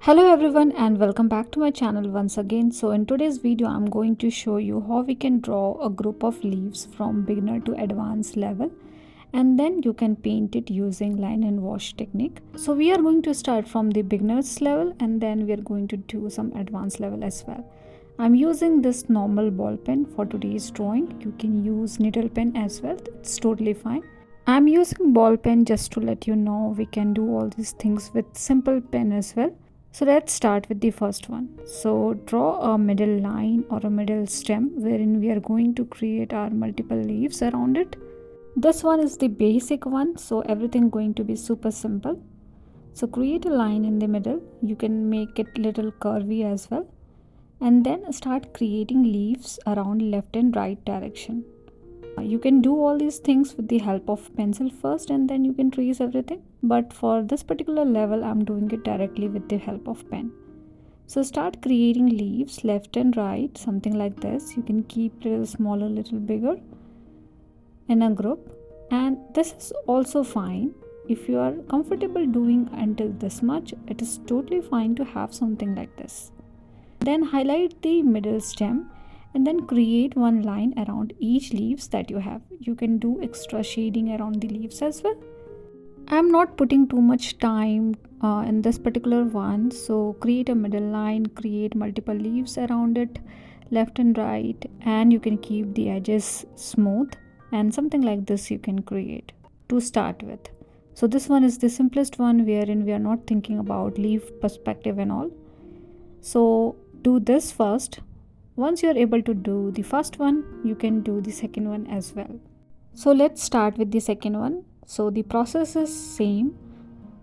Hello everyone and welcome back to my channel once again. So in today's video I'm going to show you how we can draw a group of leaves from beginner to advanced level, and then you can paint it using line and wash technique. So we are going to start from the beginners level and then we are going to do some advanced level as well. I'm using this normal ball pen for today's drawing. You can use needle pen as well, it's totally fine. I'm using ball pen just to let you know we can do all these things with simple pen as well. So let's start with the first one. So draw a middle line or a middle stem wherein we are going to create our multiple leaves around it. This one is the basic one, so everything going to be super simple. So create a line in the middle. You can make it little curvy as well. And then start creating leaves around left and right direction. You can do all these things with the help of pencil first and then you can trace everything. But for this particular level, I'm doing it directly with the help of pen. So start creating leaves left and right, something like this. You can keep little smaller, little bigger in a group. And this is also fine. If you are comfortable doing until this much, it is totally fine to have something like this. Then highlight the middle stem and then create one line around each leaves that you have. You can do extra shading around the leaves as well. I'm not putting too much time in this particular one, so create a middle line, create multiple leaves around it left and right, and you can keep the edges smooth, and something like this you can create to start with. So this one is the simplest one wherein we are not thinking about leaf perspective and all. So do this first. Once you are able to do the first one, you can do the second one as well. So let's start with the second one. So the process is same.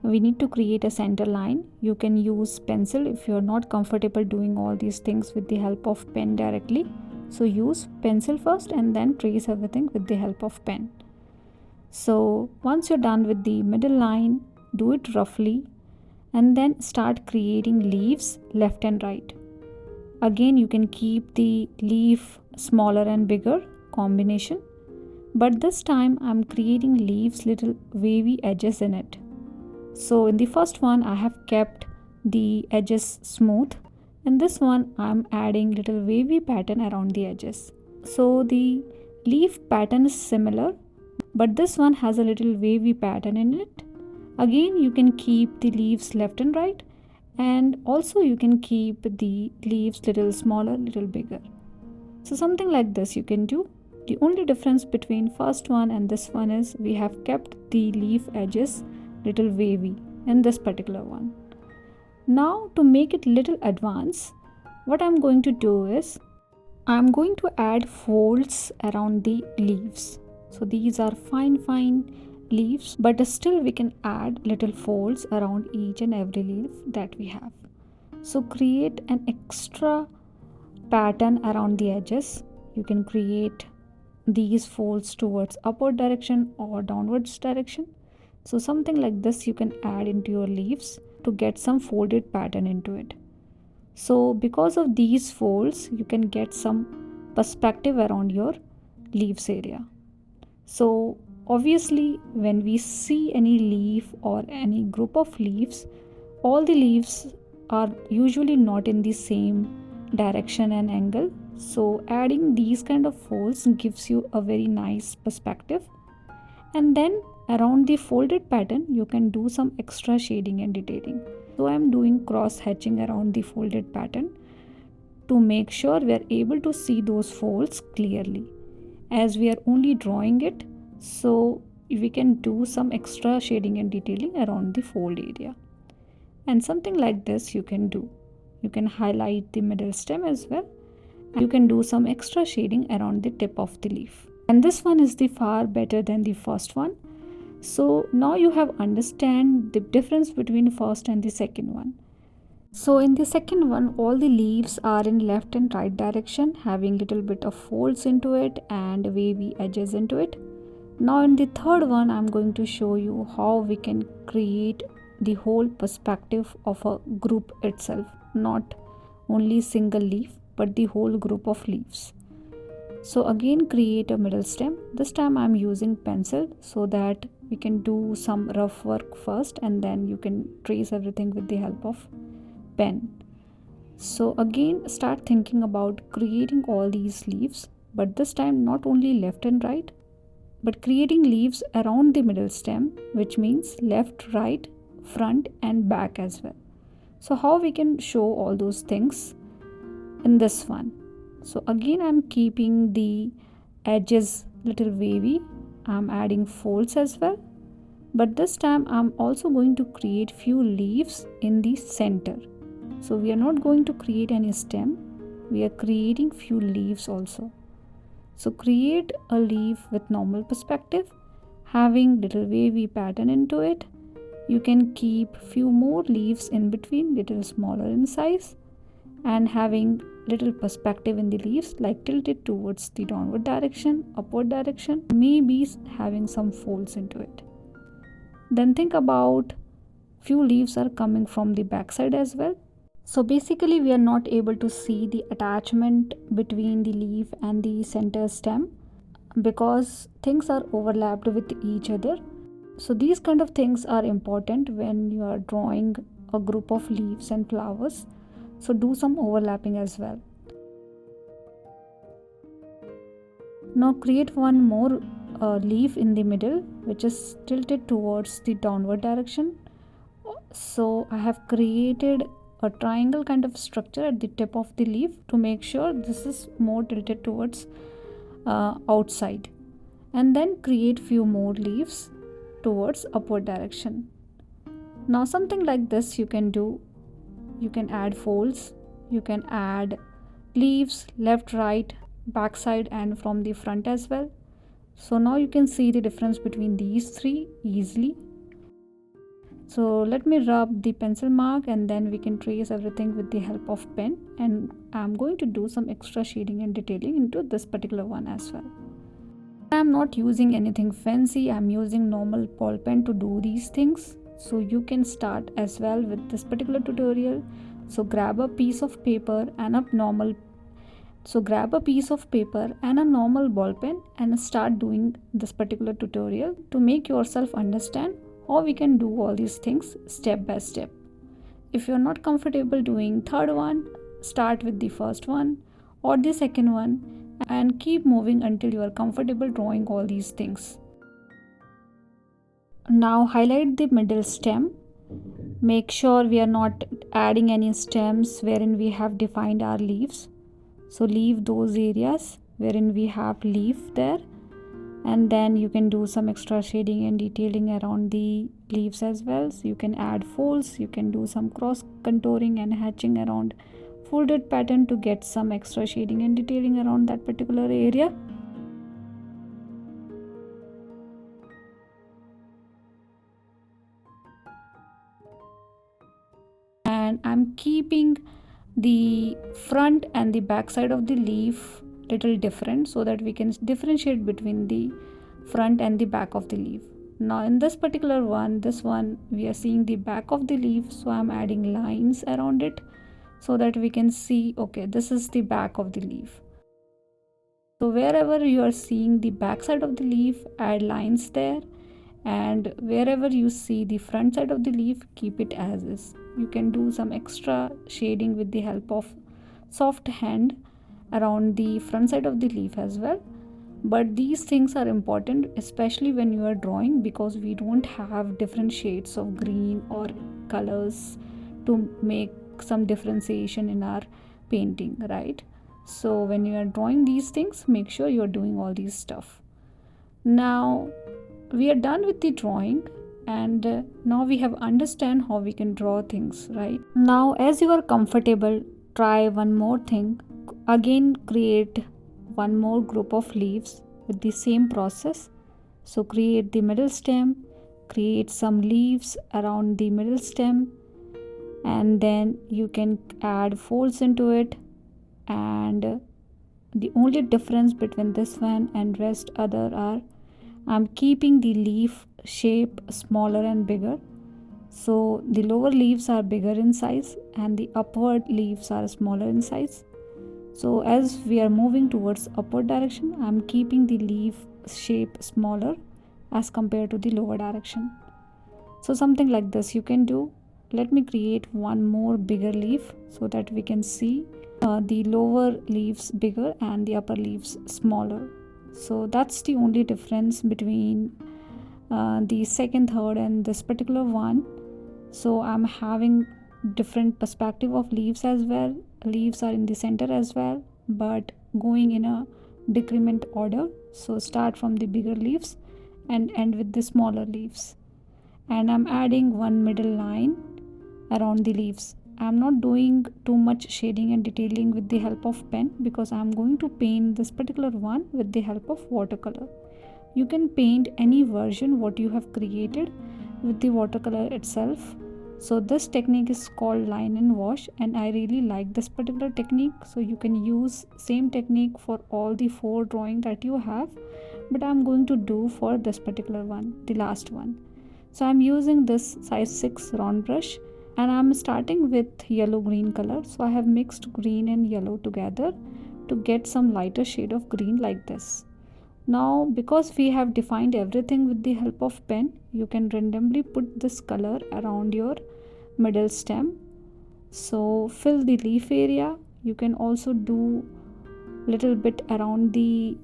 We need to create a center line. You can use pencil if you are not comfortable doing all these things with the help of pen directly. So use pencil first and then trace everything with the help of pen. So once you're done with the middle line, do it roughly and then start creating leaves left and right. Again, you can keep the leaf smaller and bigger combination, but this time I'm creating leaves little wavy edges in it. So in the first one I have kept the edges smooth, and this one I'm adding little wavy pattern around the edges. So the leaf pattern is similar, but this one has a little wavy pattern in it. Again, you can keep the leaves left and right, and also you can keep the leaves little smaller, little bigger. So something like this you can do. The only difference between first one and this one is we have kept the leaf edges little wavy in this particular one. Now to make it little advanced, what I'm going to do is I'm going to add folds around the leaves. So these are fine leaves, but still we can add little folds around each and every leaf that we have. So create an extra pattern around the edges. You can create these folds towards upward direction or downwards direction. So something like this you can add into your leaves to get some folded pattern into it. So because of these folds you can get some perspective around your leaves area. So obviously when we see any leaf or any group of leaves, all the leaves are usually not in the same direction and angle. So adding these kind of folds gives you a very nice perspective. And then around the folded pattern you can do some extra shading and detailing. So I am doing cross hatching around the folded pattern to make sure we are able to see those folds clearly, as we are only drawing it. So we can do some extra shading and detailing around the fold area, and something like this you can do. You can highlight the middle stem as well. You can do some extra shading around the tip of the leaf, and this one is the far better than the first one. So now you have understand the difference between first and the second one. So in the second one all the leaves are in left and right direction, having little bit of folds into it and wavy edges into it. Now in the third one I'm going to show you how we can create the whole perspective of a group itself, not only single leaf but the whole group of leaves. So again create a middle stem. This time I'm using pencil so that we can do some rough work first and then you can trace everything with the help of pen. So again, start thinking about creating all these leaves, but this time not only left and right, but creating leaves around the middle stem, which means left, right, front and back as well. So how we can show all those things in this one? So again, I'm keeping the edges little wavy. I'm adding folds as well, but this time I'm also going to create few leaves in the center. So we are not going to create any stem, we are creating few leaves also. So create a leaf with normal perspective, having little wavy pattern into it. You can keep few more leaves in between, little smaller in size, and having little perspective in the leaves, like tilted towards the downward direction, upward direction, maybe having some folds into it. Then think about few leaves are coming from the back side as well. So basically we are not able to see the attachment between the leaf and the center stem because things are overlapped with each other. So these kind of things are important when you are drawing a group of leaves and flowers. So do some overlapping as well. Now create one more leaf in the middle which is tilted towards the downward direction. So I have created a triangle kind of structure at the tip of the leaf to make sure this is more tilted towards outside, and then create few more leaves towards upward direction. Now something like this you can do. You can add folds, you can add leaves left, right, back side and from the front as well. So now you can see the difference between these three easily. So let me rub the pencil mark and then we can trace everything with the help of pen, and I'm going to do some extra shading and detailing into this particular one as well. I'm not using anything fancy, I'm using normal ball pen to do these things. So you can start as well with this particular tutorial. So grab a piece of paper and a normal ball pen and start doing this particular tutorial to make yourself understand how we can do all these things step by step. If you're not comfortable doing third one, start with the first one or the second one and keep moving until you are comfortable drawing all these things. Now highlight the middle stem. Make sure we are not adding any stems wherein we have defined our leaves. So leave those areas wherein we have leaf there, and then you can do some extra shading and detailing around the leaves as well. So you can add folds, you can do some cross contouring and hatching around folded pattern to get some extra shading and detailing around that particular area. And I'm keeping the front and the back side of the leaf little different so that we can differentiate between the front and the back of the leaf. Now in this particular one, this one we are seeing the back of the leaf, so I'm adding lines around it so that we can see, okay, this is the back of the leaf. So wherever you are seeing the back side of the leaf, add lines there, and wherever you see the front side of the leaf, keep it as is. You can do some extra shading with the help of soft hand around the front side of the leaf as well. But these things are important especially when you are drawing, because we don't have different shades of green or colors to make some differentiation in our painting, right? So when you are drawing these things, make sure you are doing all these stuff. Now we are done with the drawing, and now we have understand how we can draw things, right? Now as you are comfortable, try one more thing. Again create one more group of leaves with the same process. So create the middle stem, create some leaves around the middle stem, and then you can add folds into it. And the only difference between this one and rest other are I'm keeping the leaf shape smaller and bigger. So the lower leaves are bigger in size and the upward leaves are smaller in size. So as we are moving towards upward direction, I'm keeping the leaf shape smaller as compared to the lower direction. So something like this you can do. let me create one more bigger leaf so that we can see the lower leaves bigger and the upper leaves smaller. So that's the only difference between the second, third and this particular one. So I'm having different perspective of leaves as well. Leaves are in the center as well, but going in a decrement order. So start from the bigger leaves and end with the smaller leaves. And I'm adding one middle line around the leaves. I'm not doing too much shading and detailing with the help of pen because I'm going to paint this particular one with the help of watercolor. You can paint any version what you have created with the watercolor itself. So this technique is called line and wash, and I really like this particular technique. So you can use same technique for all the 4 drawing that you have, but I'm going to do for this particular one, the last one. So I'm using this size 6 round brush, and I'm starting with yellow green color. So I have mixed green and yellow together to get some lighter shade of green like this. Now because we have defined everything with the help of pen, you can randomly put this color around your middle stem. So fill the leaf area. You can also do little bit around the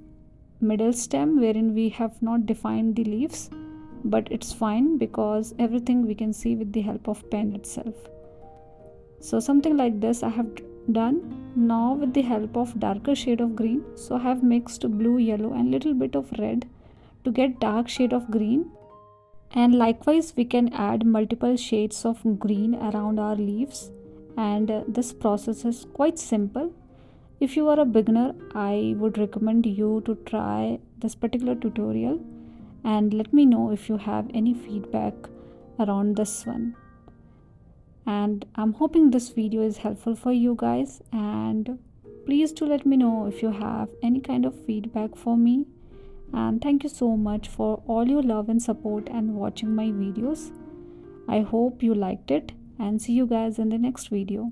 middle stem wherein we have not defined the leaves, but it's fine because everything we can see with the help of pen itself. So something like this I have done. Now with the help of darker shade of green, so I have mixed blue, yellow and little bit of red to get dark shade of green. And likewise we can add multiple shades of green around our leaves, and this process is quite simple. If you are a beginner, I would recommend you to try this particular tutorial and let me know if you have any feedback around this one. And I'm hoping this video is helpful for you guys, and please do let me know if you have any kind of feedback for me. And thank you so much for all your love and support and watching my videos. I hope you liked it, and see you guys in the next video.